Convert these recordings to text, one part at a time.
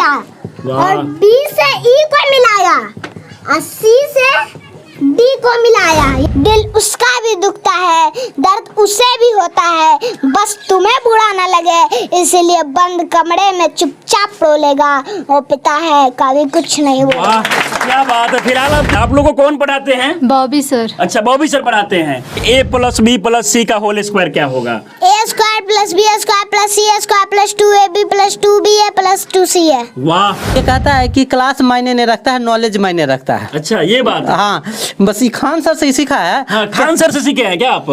खींचा और B से E को मिलाया और C से D को मिलाया। दिल उसका भी दुखता है, दर्द उसे भी होता है, बस तुम्हें बुरा न लगे इसलिए बंद कमरे में चुपचाप रोलेगा। वो पिता है कभी कुछ नहीं बोला। क्या बात है। फिलहाल आप लोगों को कौन पढ़ाते हैं? बॉबी सर। अच्छा, बॉबी सर पढ़ाते हैं। A + B + C का होल स्क्वायर क्या होगा? A² + B² + C² + 2AB + 2BA + 2C है। वाह। ये कहता है कि क्लास मायने नहीं रखता है, नॉलेज मायने रखता है। अच्छा, ये बात है। हाँ, बस ये खान सर से ही सीखा है। हाँ, खान सर से सीखे हैं क्या आप?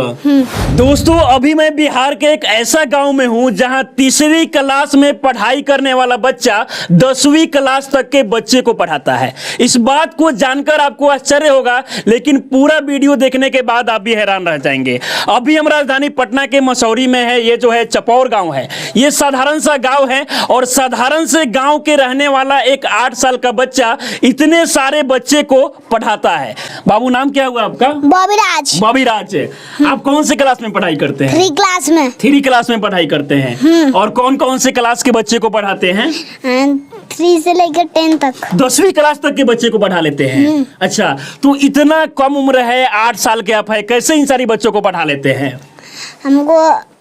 दोस्तों, अभी मैं बिहार के एक ऐसा गांव में हूं जहां तीसरी क्लास में पढ़ाई करने वाला बच्चा 10वीं क्लास तक के बच्चे को पढ़ाता है। इस बात को जानकर आपको आश्चर्य होगा, लेकिन पूरा वीडियो देखने के बाद आप भी हैरान रह जाएंगे। अभी हम राजधानी पटना के मसौरी में है। ये जो है चपौर गांव है। ये साधारण सा गांव है और साधारण से गांव के रहने वाला एक 8 साल का बच्चा इतने सारे बच्चे को पढ़ाता है। बाबू, नाम क्या हुआ आपका? बॉबी राज। बॉबी राज। आप कौन से क्लास में पढ़ाई करते हैं? 3 क्लास में। 3 क्लास में पढ़ाई करते हैं। और कौन कौन से क्लास के बच्चे को पढ़ाते हैं? 3 से लेकर 10 तक। 10वीं क्लास तक के बच्चे को पढ़ा लेते हैं। अच्छा, तो इतना कम उम्र है, 8 साल के आप है, कैसे इन सारी बच्चों को पढ़ा लेते हैं? हमको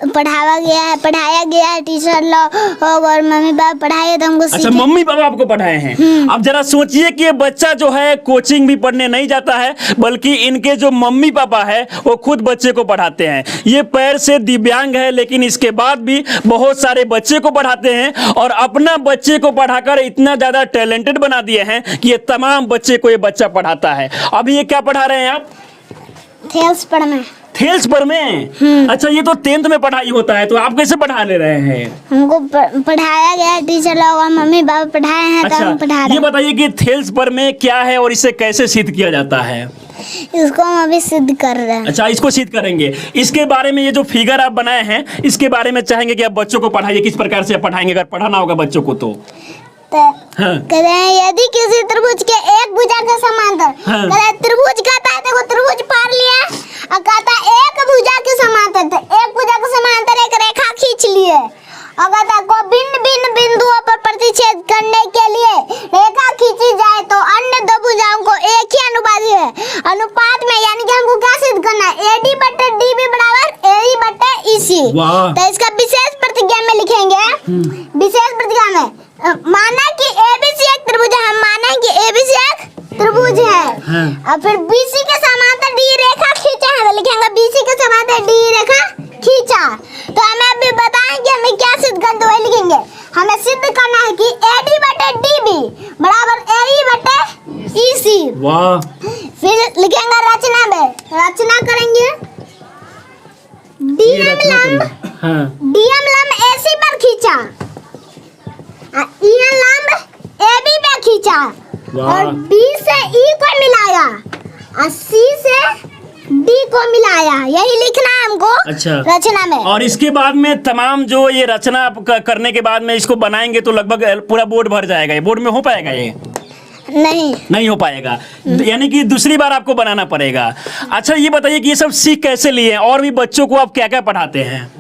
पढ़ाया गया है टीचर लोग और मम्मी पापा पढ़ाए तो हमको। अच्छा, मम्मी पापा आपको पढ़ाए हैं। अब जरा सोचिए कि ये बच्चा जो है कोचिंग भी पढ़ने नहीं जाता है, बल्कि इनके जो मम्मी पापा है वो खुद बच्चे को पढ़ाते हैं। ये पैर से दिव्यांग है, लेकिन इसके बाद भी बहुत सारे बच्चे को पढ़ाते हैं और अपना बच्चे को पढ़ाकर इतना ज्यादा टैलेंटेड बना दिए हैं कि ये तमाम बच्चे को ये बच्चा पढ़ाता है। अभी ये क्या पढ़ा रहे हैं आप? थेल्स पर में। थेल्स पर में? अच्छा, ये तो 10th में पढ़ाई होता है, तो आप कैसे पढ़ा ले रहे हैं? हमको पढ़ाया गया टीचर लोग और मम्मी पापा पढ़ाए हैं। अच्छा, तो हम पढ़ा रहे हैं। ये बताइए कि थेल्स पर में क्या है और इसे कैसे सिद्ध किया जाता है? इसको हम अभी सिद्ध कर रहे हैं। अच्छा, इसको सिद्ध करेंगे। इसके बारे में ये जो फिगर आप बनाए हैं, इसके बारे में चाहेंगे कि आप बच्चों को पढ़ाइए। किस प्रकार से आप पढ़ाएंगे अगर पढ़ाना होगा बच्चों को तो? हाँ। यदि किसी त्रिभुज के एक भुजा के समांतर, त्रिभुज कहता है, देखो त्रिभुज पार लिया और कहता है एक भुजा के समांतर, तो एक भुजा के समांतर एक रेखा खींच लिए और कहता है को भिन्न भिन्न बिंदुओं पर प्रतिच्छेद करने के लिए रेखा खींची जाए तो अन्य दो भुजाओं को एक ही अनुपात है। अनुपात में यानी कि हमको क्या सिद्ध करना है? AD/DB = AE/EC। तो इसका विशेष प्रतिज्ञा में लिखेंगे। विशेष प्रतिज्ञा में माना कि ABC एक त्रिभुज है। हम माना कि ABC एक त्रिभुज है और फिर BC के समांतर D रेखा खींचा है, तो लिखेंगे BC के समांतर D रेखा खींचा। तो हमें अभी बताएं कि हमें क्या सिद्ध करना, तो वही लिखेंगे। हमें सिद्ध करना है कि AD/DB = AE/EC। वाह। फिर लिखेंगे रचना में, रचना करेंगे। DM लंब AC पर खींचा, EN लंब AB पे खींचा और B से E को मिलाया और C से D को मिलाया। यही लिखना है हमको। अच्छा, रचना में। और इसके बाद में तमाम जो ये रचना आप करने के बाद में इसको बनाएंगे तो लगभग पूरा बोर्ड भर जाएगा। ये बोर्ड में हो पाएगा? ये नहीं हो पाएगा। यानी कि दूसरी बार आपको बनाना पड़ेगा। अच्छा, ये बताइए कि ये सब सीख कैसे लिए और भी बच्चों को आप क्या क्या पढ़ाते हैं?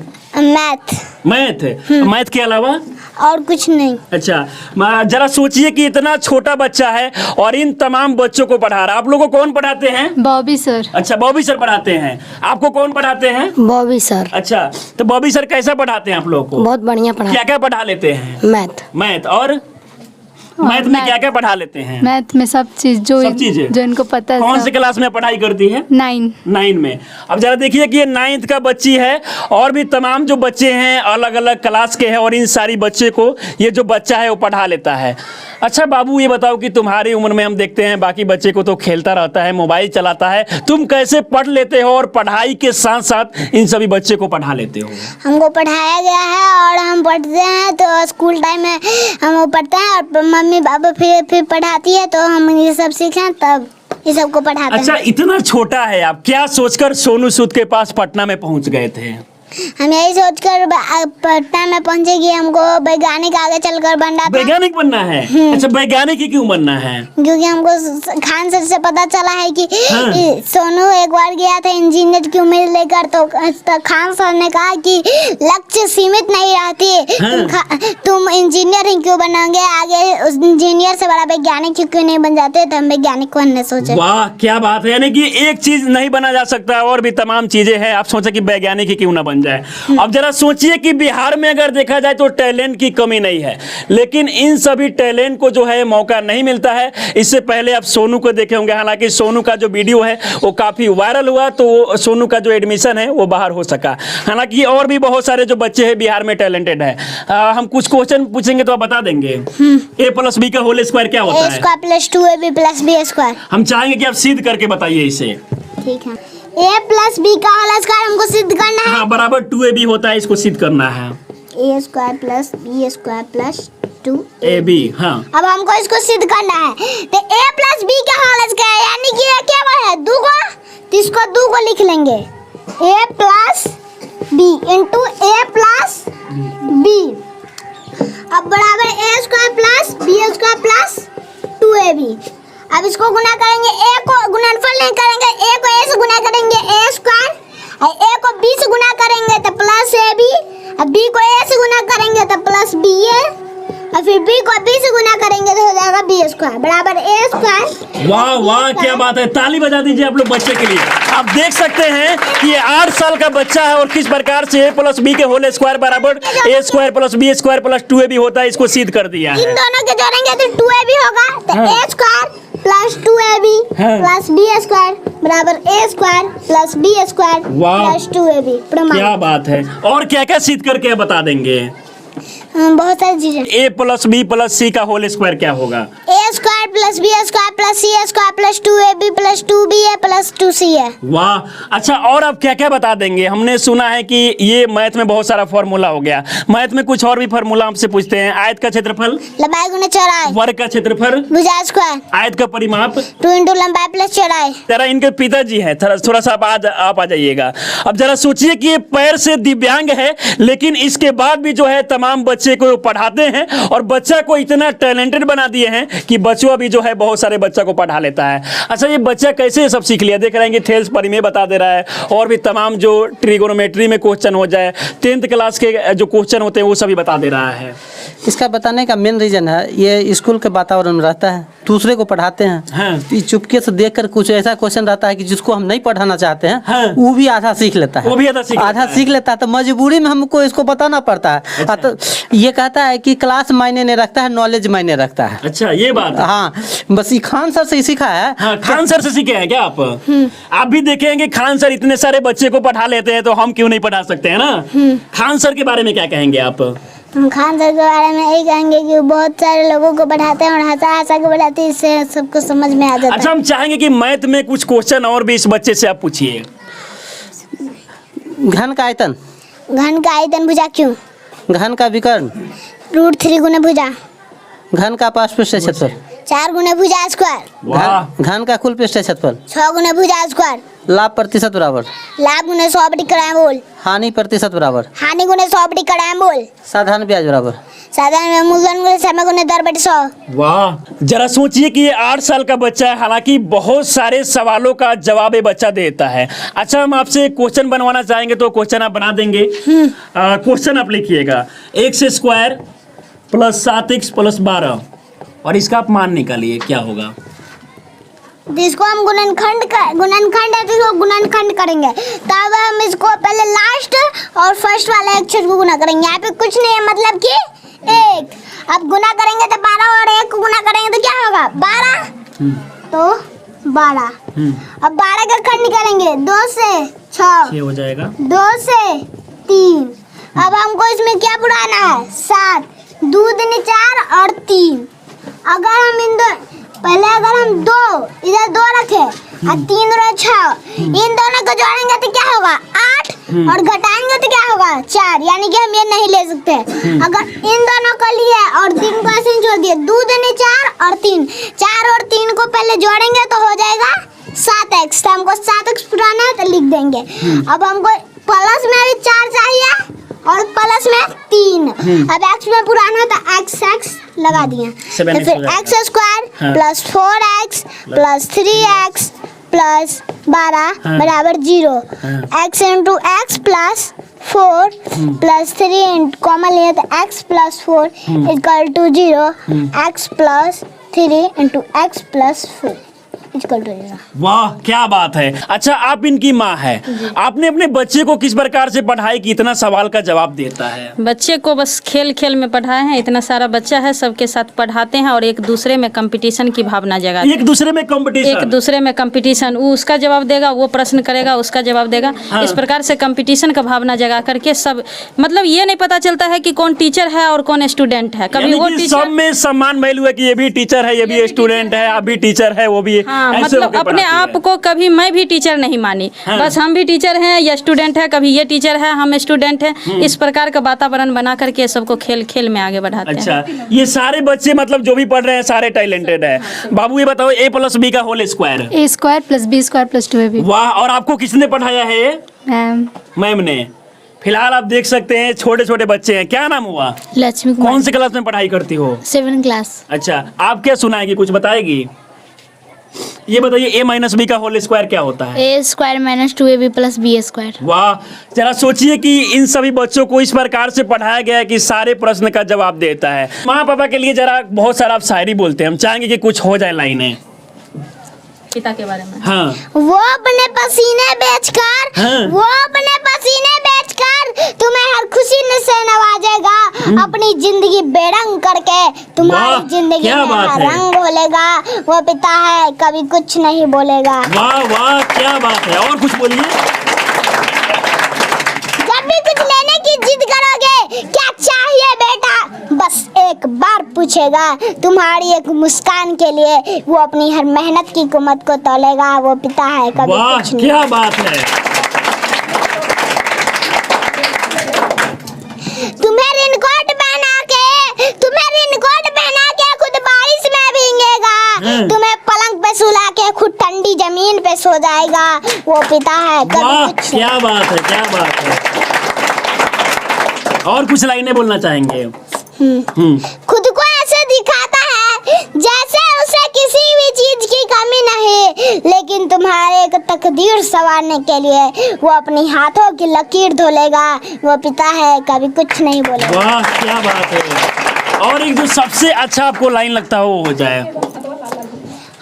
मैथ के अलावा और कुछ नहीं। अच्छा, जरा सोचिए कि इतना छोटा बच्चा है और इन तमाम बच्चों को पढ़ा रहा है। आप लोगों को कौन पढ़ाते हैं? बॉबी सर। अच्छा, बॉबी सर पढ़ाते हैं। आपको कौन पढ़ाते हैं? बॉबी सर। अच्छा, तो बॉबी सर कैसा पढ़ाते हैं आप लोगों को? बहुत बढ़िया पढ़ा। क्या क्या पढ़ा लेते हैं? मैथ। और मैथ में क्या क्या पढ़ा लेते हैं? मैथ में सब चीज जो इनको पता है। कौन से क्लास में पढ़ाई करती है? 9 में। अब जरा देखिए कि ये 9th का बच्ची है और भी तमाम जो बच्चे हैं अलग अलग क्लास के हैं और इन सारी बच्चे को ये जो बच्चा है वो पढ़ा लेता है। अच्छा बाबू, ये बताओ कि तुम्हारी उम्र में हम देखते हैं बाकी बच्चे को तो खेलता रहता है, मोबाइल चलाता है, तुम कैसे पढ़ लेते हो और पढ़ाई के साथ साथ इन सभी बच्चे को पढ़ा लेते हो? हमको पढ़ाया गया है और हम पढ़ते हैं, तो स्कूल टाइम में हम वो पढ़ते हैं और मम्मी पापा फिर पढ़ाती है, तो हम ये सब सीखें तब ये सबको पढ़ाते हैं। अच्छा, इतना छोटा है, आप क्या सोचकर सोनू सूद के पास पटना में पहुंच गए थे? हम यही सोचकर पटना में पहुंचे कि हमको वैज्ञानिक आगे चलकर बनना था। वैज्ञानिक बनना है? अच्छा, वैज्ञानिक ही क्यों बनना है? क्योंकि हमको खान सर से पता चला है कि हाँ। सोनू एक बार गया था इंजीनियर की उम्मीद लेकर, तो खान सर ने कहा कि लक्ष्य सीमित नहीं रहती, हाँ। तुम इंजीनियर ही क्यों बनोगे, आगे उस इंजीनियर से बड़ा वैज्ञानिक क्यों नहीं बन जाते, तो हम वैज्ञानिक बनने सोचे। वाह, क्या बात है। यानी कि एक चीज नहीं बना जा सकता, और भी तमाम चीजें हैं, आप सोचे कि वैज्ञानिक ही क्यों ना बन जाए। अब जरा सोचिए कि बिहार में अगर देखा जाए तो टैलेंट की कमी नहीं है, लेकिन इन सभी टैलेंट को जो है मौका नहीं मिलता है। इससे पहले आप सोनू को देखे होंगे, हालांकि सोनू का जो वीडियो है वो काफी वायरल हुआ, तो सोनू का जो एडमिशन है वो बाहर हो सका। हालांकि और भी बहुत सारे जो बच्चे हैं बिहार में टैलेंटेड है। हम कुछ क्वेश्चन पूछेंगे तो आप बता देंगे। a+b का होल स्क्वायर क्या होता है? a² + 2ab + b²। हम चाहेंगे कि आप सिद्ध करके बताइए इसे। ठीक है, a+b का होल स्क्वायर हमको सिद्ध करना है। हाँ, बराबर 2ab होता है, इसको सिद्ध करना है। a² + b² + 2ab। हाँ। अब हमको इसको सिद्ध करना है, तो a+b का होल स्क्वायर यानी कि ये क्या है, 2 को, तो इसको 2 को लिख लेंगे, a+b * a+b। अब बराबर a² + b² + 2ab। अब इसको गुना करेंगे, a को गुणनफल नहीं करेंगे, a को a से गुना करेंगे a², और a को b से गुना करेंगे तो +ab, और b को a से गुना करेंगे तो +ba, और फिर b को b से गुना करेंगे तो हो जाएगा b² बराबर a²। वाह वाह, क्या बात है। ताली बजा दीजिए आप लोग बच्चे के लिए। आप देख सकते हैं कि ये 8 साल का बच्चा है और किस प्रकार से a+b के होल स्क्वायर बराबर a² + b² + 2ab होता है, इसको सिद्ध कर दिया है। इन दोनों के जोड़ेंगे तो 2ab होगा, तो a² + 2ab + b² बराबर a² + b² वाह। + 2ab। प्रमाण। क्या बात है। और क्या क्या सिद्ध करके बता देंगे? बहुत सारी चीजें। a+b + c का होल स्क्वायर क्या होगा? a² + b² + c² + 2ab + 2ba + 2ca। वाह। अच्छा, और आप क्या क्या बता देंगे? हमने सुना है कि ये मैथ में बहुत सारा फॉर्मूला हो गया, मैथ में कुछ और भी फॉर्मूला आपसे पूछते हैं। आयत का क्षेत्रफल, लंबाई गुना चौड़ाई, वर्ग का क्षेत्रफल, भुजा स्क्वायर, आयत का परिमाप, 2 × लंबाई + चौड़ाई। जरा इनके पिताजी हैं, थोड़ा सा आप आ जाइएगा। अब जरा सोचिए कि ये पैर से दिव्यांग है, लेकिन इसके बाद भी जो है तमाम बच्चे को पढ़ाते हैं, और बच्चा को इतना टैलेंटेड बना दिए हैं कि बच्चों भी जो है बहुत सारे बच्चा को पढ़ा लेता है। अच्छा, ये बच्चा कैसे सब सीख लिया? देख रहे हैं कि थेल्स परिमेय बता दे रहा है, और भी तमाम जो ट्रिगोनोमेट्री में क्वेश्चन हो जाए, 10th क्लास के जो क्वेश्चन होते हैं वो सभी बता दे रहा है। इसका बताने का मेन रीजन है ये स्कूल के वातावरण में रहता है, दूसरे को पढ़ाते हैं। हाँ। चुपके से देखकर कुछ ऐसा क्वेश्चन रहता है कि जिसको हम नहीं पढ़ाना चाहते हैं, हाँ। वो भी आधा सीख लेता है, वो भी आधा सीख लेता है, तो मजबूरी में हमको इसको बताना पड़ता है। अच्छा। तो ये कहता है कि क्लास मायने नहीं रखता है, नॉलेज मायने रखता है। अच्छा, ये बात है। हाँ, बस ये खान सर से ही सीखा है। हाँ, खान सर से सीखे हैं क्या आप? आप भी देखेंगे खान सर इतने सारे बच्चे को पढ़ा लेते हैं, तो हम क्यों नहीं पढ़ा सकते हैं ना? खान सर के बारे में क्या कहेंगे आप? हम खान सर के बारे में यही कहेंगे कि वो बहुत सारे लोगों को पढ़ाते हैं और हंसा के पढ़ाते हैं, इससे सबको समझ में आ जाता है। अच्छा, हम चाहेंगे कि मैथ में कुछ क्वेश्चन और भी इस बच्चे से आप पूछिए। घन का आयतन, घन का आयतन भुजा क्यों, घन का विकर्ण, √3 गुना भुजा, घन का पार्श्व पृष्ठ क्षेत्रफल, 4 गुना भुजा स्क्वायर, वाह। घन का कुल पृष्ठ क्षेत्रफल, 6 गुना भुजा स्क्वायर, लाभ प्रतिशत बराबर, लाभ गुना 100/100 बोल, हानि प्रतिशत बराबर, हानि गुना 100/100 बोल, साधारण ब्याज बराबर, साधारण मूलधन गुना समय गुना दर बटे 100। वाह। जरा सोचिए कि ये 8 साल का बच्चा है, हालांकि बहुत सारे सवालों का जवाब ये बच्चा देता है। अच्छा, हम आपसे क्वेश्चन बनवाना चाहेंगे तो क्वेश्चन आप बना देंगे? क्वेश्चन आप लिखिएगा, x² + 7x + 12, और इसका आप मान निकालिए क्या होगा। जिसको हम गुणनखंड है तो इसको गुणनखंड करेंगे, तब हम इसको पहले लास्ट और फर्स्ट वाले अक्षर को गुना करेंगे। यहाँ पे कुछ नहीं है, मतलब कि 1। अब गुना करेंगे तो 12, और 1 को गुना करेंगे तो क्या होगा 12, तो 12। अब 12 का खंड करेंगे, 2 से 6 हो जाएगा, 2 से 3। अब हमको इसमें क्या बुढ़ाना है, 7, 2 दूनी 4 और 3। अगर हम पहले अगर हम 2 इधर 2 रखे और 3 और 6, इन दोनों को जोड़ेंगे तो क्या होगा 8, और घटाएंगे तो क्या होगा 4, यानी कि हम ये नहीं ले सकते। अगर इन दोनों को लिए और 3 को ऐसे ही जोड़ दिए, 2 दूनी 4 और 3, 4 और 3 को पहले जोड़ेंगे तो हो जाएगा 7x, तो हमको 7x पुराना है तो लिख देंगे। अब हमको प्लस में भी 4 चाहिए और प्लस में 3। अब x में पुराना था x लगा दिया, तो फिर x square plus 4x plus 3x plus 12 बराबर 0। x into x plus 4 plus 3 common लिया तो x plus 4 equal to 0। x plus 3 into x plus 4 equal to 0। वाह क्या बात है। अच्छा आप इनकी माँ है, आपने अपने बच्चे को किस प्रकार से पढ़ाई कि इतना सवाल का जवाब देता है? बच्चे को बस खेल खेल में पढ़ाए हैं। इतना सारा बच्चा है, सबके साथ पढ़ाते हैं और एक दूसरे में कंपटीशन की भावना जगाते हैं। एक दूसरे में कंपटीशन, वो उसका जवाब देगा, वो प्रश्न करेगा, उसका जवाब देगा। हाँ। इस प्रकार से कंपटीशन का भावना जगा करके सब मतलब ये नहीं पता चलता है कि कौन टीचर है और कौन स्टूडेंट है। कभी वो टीचर सब में समान वैल्यू है कि ये भी टीचर है, ये भी स्टूडेंट है, आप भी टीचर है, वो भी हाँ, ऐसे मतलब होके अपने पढ़ाती है। आप को कभी मैं भी टीचर नहीं मानी। हाँ। बस हम भी टीचर हैं या स्टूडेंट है, कभी ये टीचर है हम स्टूडेंट हैं। इस प्रकार का वातावरण बना करके सबको खेल खेल में आगे बढ़ाते हैं। अच्छा ये सारे बच्चे मतलब जो भी पढ़ रहे हैं सारे टैलेंटेड है। बाबू ये बताओ a प्लस बी का whole square. A square plus b square plus 2ab। वाह, और आपको किसने पढ़ाया है? मैम मैम ने। फिलहाल आप देख सकते हैं छोटे छोटे बच्चे हैं। क्या नाम हुआ? लक्ष्मी कुमार। कौन से क्लास में पढ़ाई करती हो? 7 क्लास। अच्छा आप क्या सुनाएगी, कुछ बताएगी? ये बताइए a माइनस बी का होल स्क्वायर क्या होता है? A square minus 2ab plus b square. वाह, जरा सोचिए कि इन सभी बच्चों को इस प्रकार से पढ़ाया गया है कि सारे प्रश्न का जवाब देता है। माँ पापा के लिए जरा बहुत सारा आप शायरी बोलते हैं, हम चाहेंगे कि कुछ हो जाए लाइनें। पिता के बारे में। हाँ वो अपने पसीने बेचकर हाँ। वो अपने पसीने बेचकर तुम्हें हर खुशी से नवाजेगा। अपनी जिंदगी बेरंग करके वाह, तुम्हारी जिंदगी क्या में बात हर है। रंग घोलेगा। वो पिता है कभी कुछ नहीं बोलेगा। वाह वाह क्या बात है, और कुछ बोलिए। जब भी कुछ लेने की जिद करोगे, क्या चाहिए बेटा, बस एक बार पूछेगा। तुम्हारी एक मुस्कान के लिए वो अपनी हर मेहनत की कीमत को तोलेगा। वो पिता है कभी वाह कुछ नहीं। क्या बात है। तुम्हें रेनकोट पहना के खुद बारिश में भीगेगा। तुम्हें पलंग पे सुला के खुद ठंडी जमीन पे सो जाएगा। वो पिता है कभी वाह कुछ क्या बात है, क्या बात है। और कुछ लाइनें बोलना चाहेंगे? खुद को ऐसे दिखाता है जैसे उसे किसी भी चीज की कमी नहीं, लेकिन तुम्हारे एक तकदीर संवारने के लिए वो अपनी हाथों की लकीर धोलेगा। वो पिता है कभी कुछ नहीं बोलेगा। वाह क्या बात है। और एक जो सबसे अच्छा आपको लाइन लगता है वो हो जाए।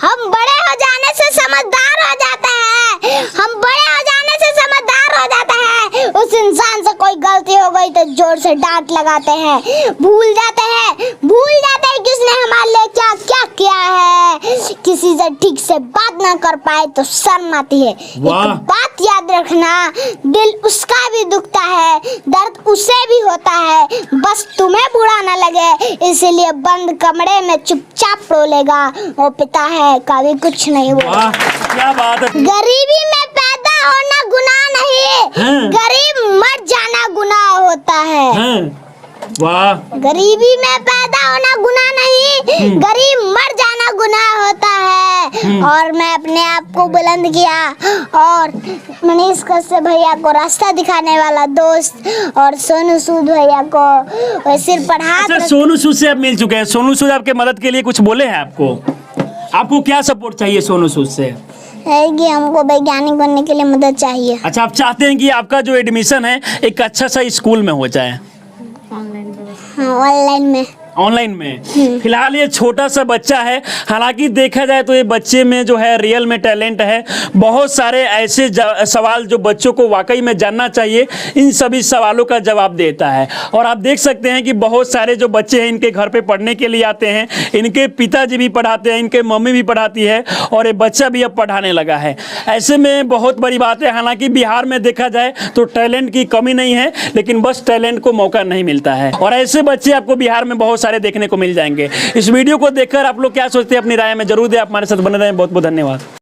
हम बड़े हो जाने से समझदार हो जाते हैं। हम बड़े हो जाने से समझदार हो जाते हैं। उस इंसान से कोई गलती हो गई तो जोर से डांट लगाते हैं। भूल जाते हैं किसने हमारे लिए क्या क्या किया है। किसी से ठीक से बात ना कर पाए तो शर्म आती है। एक बात याद रखना, दिल उसका भी दुखता है, दर्द उसे भी होता है। बस तुम्हें बुरा ना लगे इसीलिए बंद कमरे में चुपचाप रोलेगा। वो पिता है कभी कुछ नहीं बोलेगा। वाह क्या बात है। गरीबी में पैदा होना गुनाह नहीं, गरीब मर जाना गुनाह होता है। वाह, गरीबी में पैदा होना गुनाह नहीं, गरीब मर जाना गुनाह होता है। और मैं अपने आप को बुलंद किया और मनीष कश्यप भैया को रास्ता दिखाने वाला दोस्त और सोनू सूद भैया को सिर पर हाथ अच्छा सोनू सूद से आप मिल चुके हैं। सोनू सूद आपके मदद के लिए कुछ बोले हैं आपको? आपको क्या सपोर्ट चाहिए सोनू सूद से? है कि हमको वैज्ञानिक बनने के लिए मदद चाहिए। अच्छा आप चाहते हैं कि आपका जो एडमिशन है एक अच्छा सा स्कूल में हो जाए? हाँ ऑनलाइन में। ऑनलाइन में। फिलहाल ये छोटा सा बच्चा है, हालांकि देखा जाए तो ये बच्चे में जो है रियल में टैलेंट है। बहुत सारे ऐसे सवाल जो बच्चों को वाकई में जानना चाहिए, इन सभी सवालों का जवाब देता है। और आप देख सकते हैं कि बहुत सारे जो बच्चे हैं इनके घर पे पढ़ने के लिए आते हैं। इनके पिताजी भी पढ़ाते हैं, इनके मम्मी भी पढ़ाती है और ये बच्चा भी अब पढ़ाने लगा है। ऐसे में बहुत बड़ी बात है। हालांकि बिहार में देखा जाए तो टैलेंट की कमी नहीं है, लेकिन बस टैलेंट को मौका नहीं मिलता है। और ऐसे बच्चे आपको बिहार में बहुत सारे देखने को मिल जाएंगे। इस वीडियो को देखकर आप लोग क्या सोचते हैं अपनी राय में जरूर दें। आप हमारे साथ बने रहें। बहुत बहुत धन्यवाद।